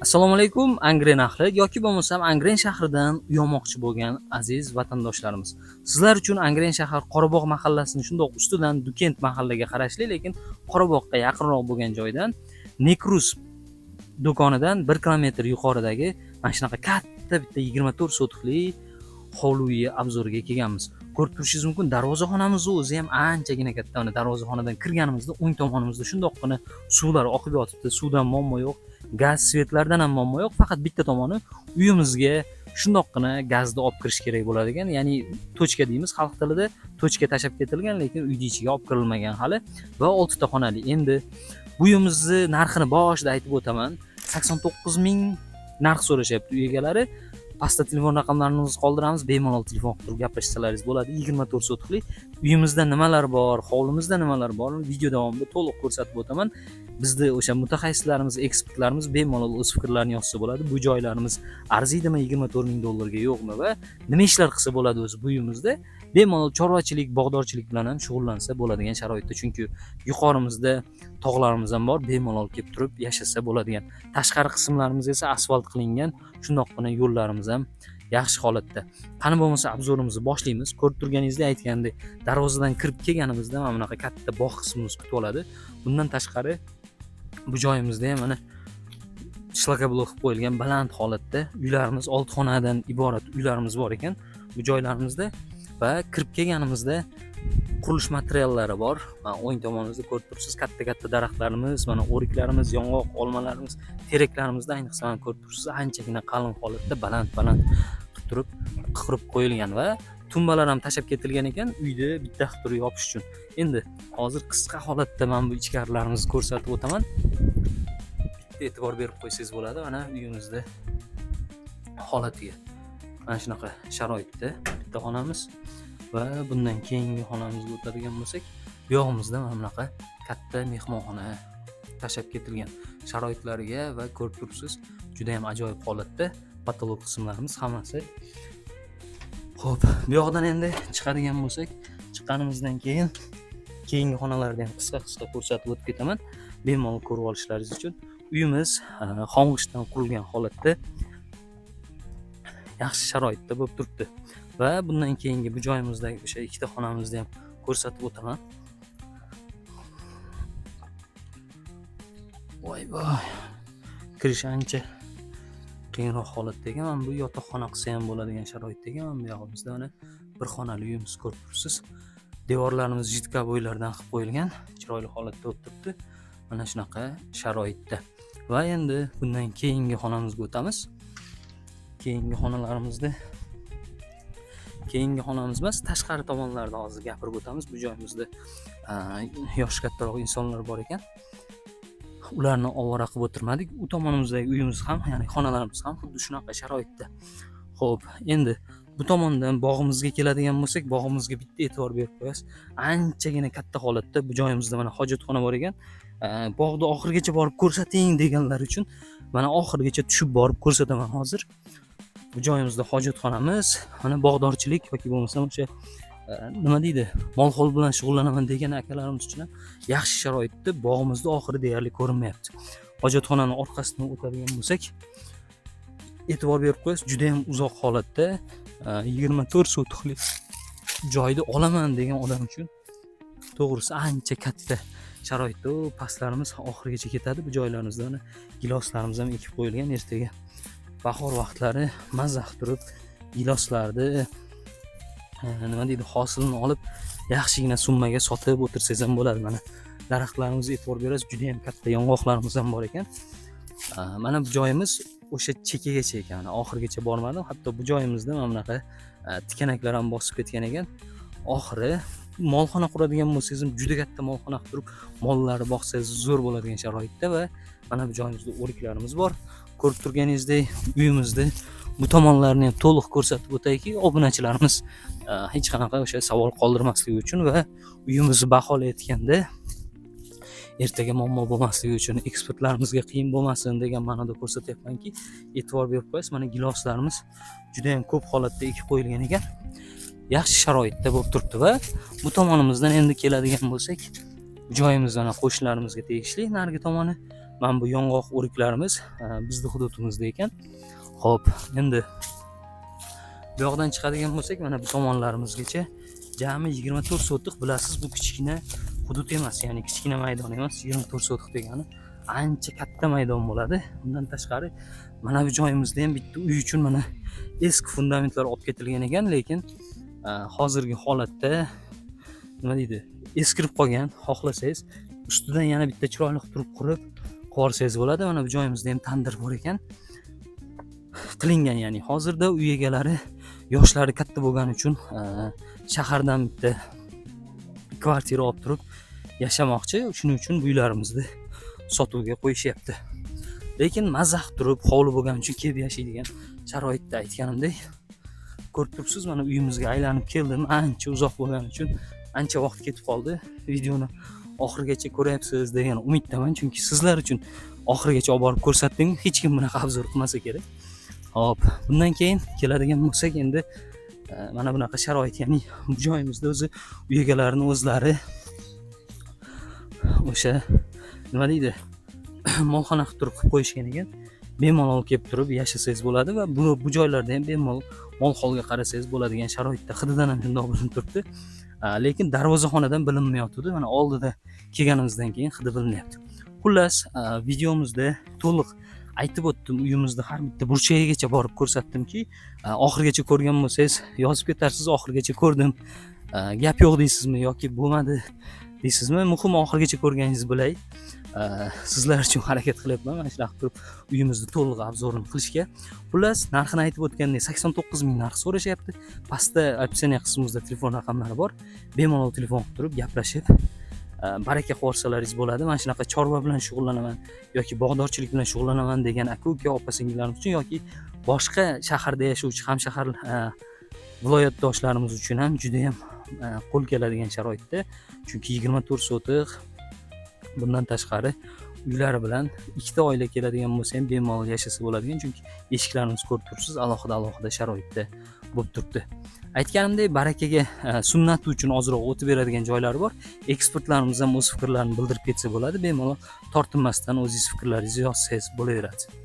Assalomu alaykum Angren ahli yoki bo'lmasam Angren shahridan uyomoqchi bo'lgan aziz vatandoshlarimiz. Sizlar uchun Angren shahar Qorabog' mahallasini shundoq ustidan Dukent mahallaga qarashli, lekin Qorabog'ga yaqinroq bo'lgan joydan Nekrus do'konidan 1 kilometr yuqoridagi mana shunaqa katta bitta 24 sotikli hovli obzoriga kelganmiz. Ko'rib turishingiz mumkin, darvozaxonamiz o'zi ham anchagina katta. Mana darvozaxonadan kirganimizda o'ng tomonimizda shundoqqina suvlar oqib yotibdi. Suvdan muammo yo'q. Gaz svetlardan ham muammo yo'q, faqat bitta tomoni uyimizga shundoqqina gazni olib kirish kerak bo'ladigan, ya'ni tochka deymiz xalq tilida, tochka tashab ketilgan, lekin uyning ichiga olib kirilmagan hali va 6 ta xonali. Endi bu uyimizni narxini boshida aytib o'taman. 89 ming narx so'rashyapti uy egalari. Pastda telefon raqamlarimizni qoldiramiz, bemalol telefon qilib gaplashsalaringiz bo'ladi. 24 sotikli uyimizda nimalar bor, hovlimizda nimalar bor, video davomida to'liq ko'rsatib o'taman. Bizda o'sha mutaxassislarimiz, ekspertlarimiz bemalol o'z fikrlarini yozsa bo'ladi. Bu joylarimiz arziydimi 24 ming dollarga yo'qmi va nima ishlar qilsa bo'ladi o'zi bu uyimizda. Bemalol chorvachilik, bog'dorchilik bilan ham shug'ullansa bo'ladigan sharoitda, chunki yuqorimizda tog'larimiz ham bor, bemalol kelib turib yashasa bo'ladigan. Tashqari qismlarimiz esa asfalt qilingan, shundoqqina yo'llarimiz ham yaxshi holatda. Qani bo'lmasa obzorimizni boshlaymiz. Ko'rib turganingizdek aytgandek, darvozadan kirib kelganimizda mana bunaqa katta bog' qismimiz kutib oladi. Bundan tashqari bu joyimizda ham mana shlakablok qilib qo'yilgan baland holatda uylarimiz, 6 xonadan iborat uylarimiz bor ekan bu joylarimizda va kirib kelganimizda qurilish materiallari bor. Mana o'ng tomonimizda ko'rib turibsiz, katta-katta daraxtlarimiz, mana o'riklarimiz, yong'oq, olmalarimiz, teraklarimizda ayniqsa ko'rib turibsiz, anchagina qalin holatda baland-baland qilib turib qurib qo'yilgan va tumbalar ham tashab ketilgan ekan uyda bitta qilib turib yopish uchun. Endi hozir qisqa holatda men bu ichkarilarimizni ko'rsatib o'taman. Bitta e'tibor berib qo'ysangiz bo'ladi. Mana uyimizda holatiga. Mana shunaqa sharoitda bitta xonamiz va bundan keyingi xonamizga o'tadigan bo'lsak, bu yog'imizda mana bunaqa katta mehmonxona tashab ketilgan sharoitlariga va ko'rib turibsiz, juda ham ajoyib holatda patolog qismlarimiz hammasi. Xo'p, bu yoqdan endi chiqadigan bo'lsak, chiqqanimizdan keyin keyingi xonalarni ham qisqa ko'rsatib o'tib ketaman, bemalol ko'rib olishlaringiz uchun. Uyimiz xomg'ishdan qurilgan holatda yaxshi sharoitda bo'lib turibdi. Va bundan keyingi bu joyimizdagi o'sha ikkita xonamizni ham ko'rsatib o'taman. Voy. Kirish ancha qiyinroq holatda ekan. Mana bu yotoqxona qilsa ham bo'ladigan sharoitda ekan. Mana bu yog'imizda mana bir xonali uyimiz ko'rib turibsiz. Devorlarimiz jitka bo'ylardan qilib qo'yilgan, chiroyli holatda o'tiribdi. Mana shunaqa sharoitda. Va endi bundan keyingi xonamizga o'tamiz. Keyingi xonamiz emas, tashqari tomonlarda hozir gapirib o'tamiz. Bu joyimizda yosh kattaroq insonlar bor ekan. Ularni ovora qilib o'tirmadik. U tomonimizdagi uyimiz ham, ya'ni xonalarimiz ham xuddi shunaqa sharoitda. Xo'p, endi bu tomondan bog'imizga keladigan bo'lsak, bog'imizga bitta e'tibor berib qo'yasiz. Anchagina katta holatda bu joyimizda mana hojatxona bor ekan. Bog'ni oxirigacha borib ko'rsating deganlar uchun mana oxirigacha tushib borib ko'rsataman hozir. Bu joyimizda hojatxonamiz, mana bog'dorchilik yoki bo'lmasam o'sha nima deydi, mol-hol bilan shug'ullanaman degan akalarimiz uchun ham yaxshi sharoitda, bog'imizda oxiri deyarli ko'rinmayapti. Hojatxonaning orqasidan o'tadigan bo'lsak, e'tibor berib qo'yasiz, juda ham uzoq holatda 24 sotikli joyni olaman degan odam uchun to'g'risi ancha katta sharoitda. Pastlarimiz oxirigacha ketadi. Bu joylarimizda mana giloslarimiz ham ekib qo'yilgan. Ertaga bahor vaqtlari mazza qilib turib giloslarni nima deydi, hosilini olib yaxshigina summaga sotib o'tirsangiz ham bo'ladi. Mana daraxtlarimizga e'tibor berasiz, juda ham katta yong'oqlarimiz ham bor ekan. Mana bu joyimiz o'sha chekagacha ekan, oxirigacha bormadim. Hatto bu joyimizda mana bunaqa tikanaklar ham bosib ketgan ekan. Oxiri molxona quradigan bo'lsangiz ham juda katta molxona qilib turib mollarni boqsangiz zo'r bo'ladigan sharoitda va mana bu joyimizda o'riklarimiz bor. Ko'rib turganingizdek, uyimizni bu tomonlarni ham to'liq ko'rsatib o'tayki, obunachilarimiz hech qanaqa o'sha savol qoldirmasligi uchun va uyimizni baholayotganda ertaga muammo bo'lmasligi uchun, ekspertlarimizga qiyin bo'lmasin degan ma'noda ko'rsatyapmanki, e'tibor berib qo'yasiz. Mana giloslarimiz juda ham ko'p holatda ekib qo'yilgan ekan. Yaxshi sharoitda bo'lib turibdi va bu tomonimizdan endi keladigan bo'lsak, joyimizdan qo'shnilarimizga tegishli narigi tomoni Mana bu yong'oq o'riklarimiz bizning hududimizda ekan. Xo'p, endi bu yoqdan chiqadigan bo'lsak, mana bu tomonlarimizgacha jami 24 sotix. Bilasiz, bu kichkina hudud emas, ya'ni kichkina maydon emas. 24 sotix degani ancha katta maydon bo'ladi. Undan tashqari mana bu joyimizda ham bitta uy uchun mana eski fundamentlar olib ketilgan ekan, lekin hozirgi holatda nima deydi, eskirib qolgan. Xohlasangiz ustidan yana bitta chiroyli turib qurib qo'ysangiz bo'ladi. Mana bu joyimizda ham tandir bor ekan. Qilingan, ya'ni hozirda uy egalari yoshlari katta bo'lgani uchun shahardan bitta kvartira olib turib yashamoqchi. Shuning uchun bu uylarimizni sotuvga qo'yishyapti. Lekin mazza qilib turib, hovli bo'lgani uchun kelib yashaydigan sharoitda aytganimdek, ko'rib turibsiz, mana uyimizga aylanib keldim. Ancha uzoq bo'lgani uchun ancha vaqt ketib qoldi. Videoni oxirigacha ko'ryapsiz degan umiddaman, chunki sizlar uchun oxirigacha olib borib ko'rsatdim. Hech kim bunaqa obzor qilmasa kerak. Hop, bundan keyin keladigan bo'lsak, endi mana bunaqa sharoit, ya'ni bu joyimizda o'zi uy egalarining o'zlari o'sha nima deydi, molxona qilib turib qo'yishgan ekan. Bemalol kelib turib yashasangiz bo'ladi va bu joylarda ham bemalol mol holga qarasangiz bo'ladigan sharoitda. Hididan ham shundoq bilinib turibdi. Lekin darvozaxonadan bilinmayotdi. Mana oldida kelganimizdan keyin hidi bilinyapti. Xullas, videomizda to'liq aytib o'tdim. Uyimizda har bitta burchagigacha borib ko'rsatdimki, oxirigacha ko'rgan bo'lsangiz yozib ketarsiz. Oxirigacha ko'rdim, gap yo'q deysizmi yoki bo'lmadi deysizmi? Muhim oxirigacha ko'rganingizni bilay. Sizlar uchun harakat qilyapman mana shunaqa turib uyimizni to'liq obzorini qilishga. Xullas, narxini aytib o'tgandek 89 ming narx so'rashyapti. Pastda opsiya qismimizda telefon raqamlari bor. Bemalol telefon qilib turib gaplashib baraka qo'rsalaringiz bo'ladi. Mana shunaqa chorva bilan shug'ullanaman yoki bog'dorchilik bilan shug'ullanaman degan aka-uka, opa-singillarimiz uchun yoki boshqa shaharda yashovchi hamshahar viloyatdoshlarimiz uchun ham juda ham qo'l keladigan sharoitda. Chunki 24 sotix, bundan tashqari uylari bilan ikkita oila keladigan bo'lsa ham bemalol yashasa bo'ladigan, chunki eshiklarimiz ko'rib turibsiz, alohida sharoitda bo'lib turibdi. Aytganimdek, barakaga sunnati uchun ozroq o'tib beradigan joylari bor. Ekspertlarimiz ham o'z fikrlarini bildirib ketsa bo'ladi. Bemalol tortinmasdan o'zingiz fikrlaringizni yozsangiz bo'laveradi.